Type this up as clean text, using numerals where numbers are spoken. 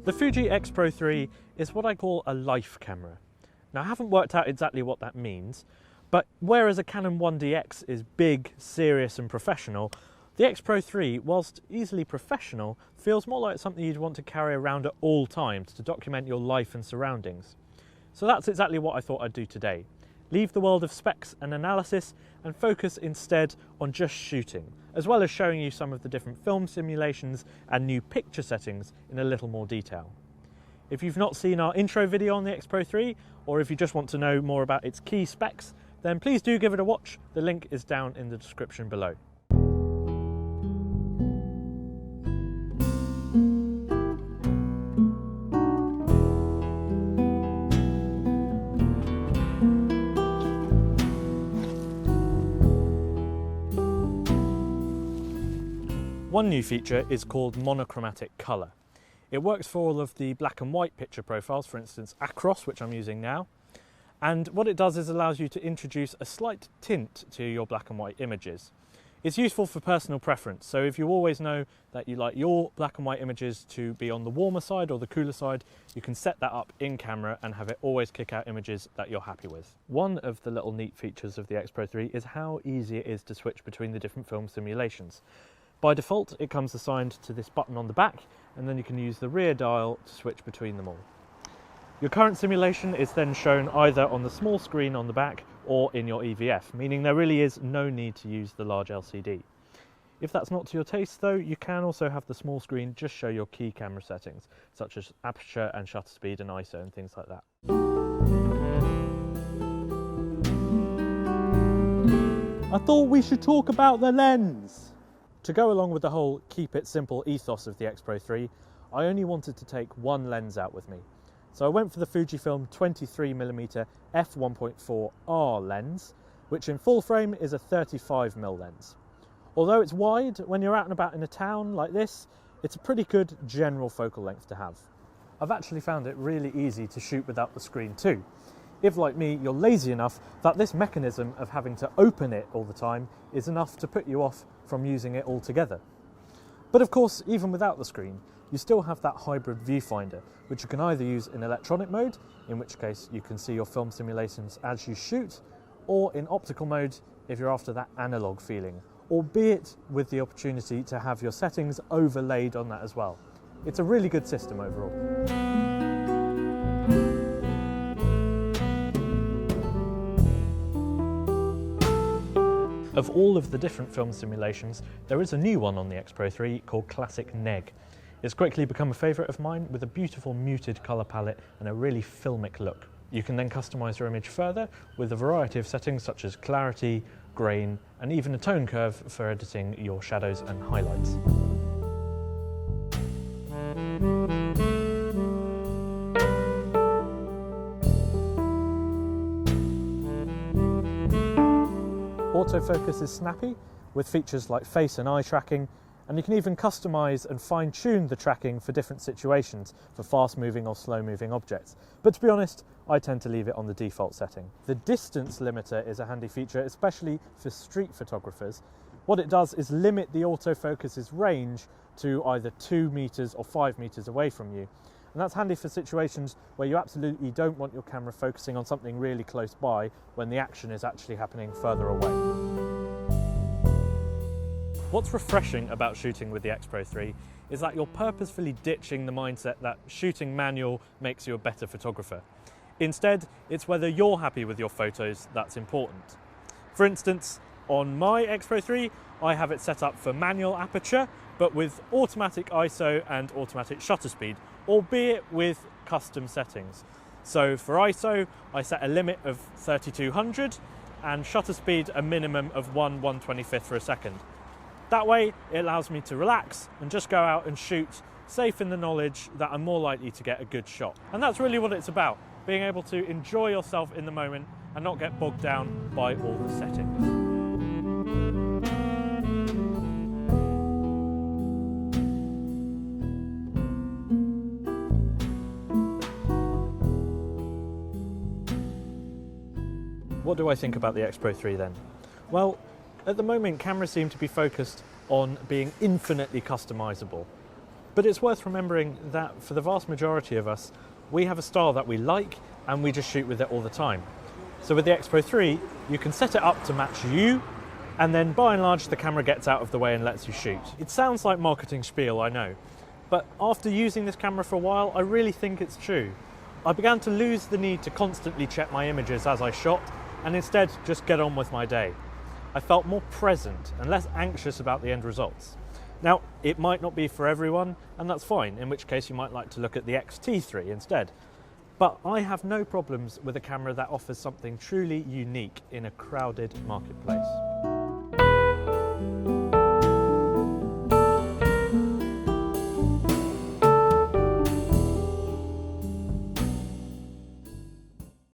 The Fuji X-Pro3 is what I call a life camera. Now, I haven't worked out exactly what that means, but whereas a Canon 1DX is big, serious and professional, the X-Pro3, whilst easily professional, feels more like something you'd want to carry around at all times to document your life and surroundings. So that's exactly what I thought I'd do today. Leave the world of specs and analysis and focus instead on just shooting, as well as showing you some of the different film simulations and new picture settings in a little more detail. If you've not seen our intro video on the X-Pro3, or if you just want to know more about its key specs, then please do give it a watch. The link is down in the description below. One new feature is called Monochromatic Color. It works for all of the black and white picture profiles, for instance Acros, which I'm using now, and what it does is allows you to introduce a slight tint to your black and white images. It's useful for personal preference, so if you always know that you like your black and white images to be on the warmer side or the cooler side, you can set that up in camera and have it always kick out images that you're happy with. One of the little neat features of the X-Pro3 is how easy it is to switch between the different film simulations. By default, it comes assigned to this button on the back, and then you can use the rear dial to switch between them all. Your current simulation is then shown either on the small screen on the back or in your EVF, meaning there really is no need to use the large LCD. If that's not to your taste though, you can also have the small screen just show your key camera settings, such as aperture and shutter speed and ISO and things like that. I thought we should talk about the lens! To go along with the whole keep it simple ethos of the X-Pro3, I only wanted to take one lens out with me. So I went for the Fujifilm 23mm f1.4R lens, which in full frame is a 35mm lens. Although it's wide, when you're out and about in a town like this, it's a pretty good general focal length to have. I've actually found it really easy to shoot without the screen too. If, like me, you're lazy enough that this mechanism of having to open it all the time is enough to put you off from using it altogether. But of course, even without the screen, you still have that hybrid viewfinder, which you can either use in electronic mode, in which case you can see your film simulations as you shoot, or in optical mode if you're after that analog feeling, albeit with the opportunity to have your settings overlaid on that as well. It's a really good system overall. Of all of the different film simulations, there is a new one on the X-Pro3 called Classic Neg. It's quickly become a favourite of mine with a beautiful muted colour palette and a really filmic look. You can then customise your image further with a variety of settings such as clarity, grain and even a tone curve for editing your shadows and highlights. Autofocus is snappy, with features like face and eye tracking, and you can even customise and fine-tune the tracking for different situations for fast-moving or slow-moving objects. But to be honest, I tend to leave it on the default setting. The distance limiter is a handy feature, especially for street photographers. What it does is limit the autofocus's range to either 2 meters or 5 meters away from you. And that's handy for situations where you absolutely don't want your camera focusing on something really close by when the action is actually happening further away. What's refreshing about shooting with the X-Pro3 is that you're purposefully ditching the mindset that shooting manual makes you a better photographer. Instead, it's whether you're happy with your photos that's important. For instance, on my X-Pro3, I have it set up for manual aperture, but with automatic ISO and automatic shutter speed, albeit with custom settings. So for ISO, I set a limit of 3200 and shutter speed a minimum of 1/125th for a second. That way, it allows me to relax and just go out and shoot, safe in the knowledge that I'm more likely to get a good shot. And that's really what it's about, being able to enjoy yourself in the moment and not get bogged down by all the settings. What do I think about the X-Pro3 then? Well, at the moment cameras seem to be focused on being infinitely customizable. But it's worth remembering that for the vast majority of us, we have a style that we like and we just shoot with it all the time. So with the X-Pro3, you can set it up to match you, and then by and large the camera gets out of the way and lets you shoot. It sounds like marketing spiel, I know, but after using this camera for a while, I really think it's true. I began to lose the need to constantly check my images as I shot, and instead just get on with my day. I felt more present and less anxious about the end results. Now, it might not be for everyone, and that's fine, in which case you might like to look at the X-T3 instead. But I have no problems with a camera that offers something truly unique in a crowded marketplace.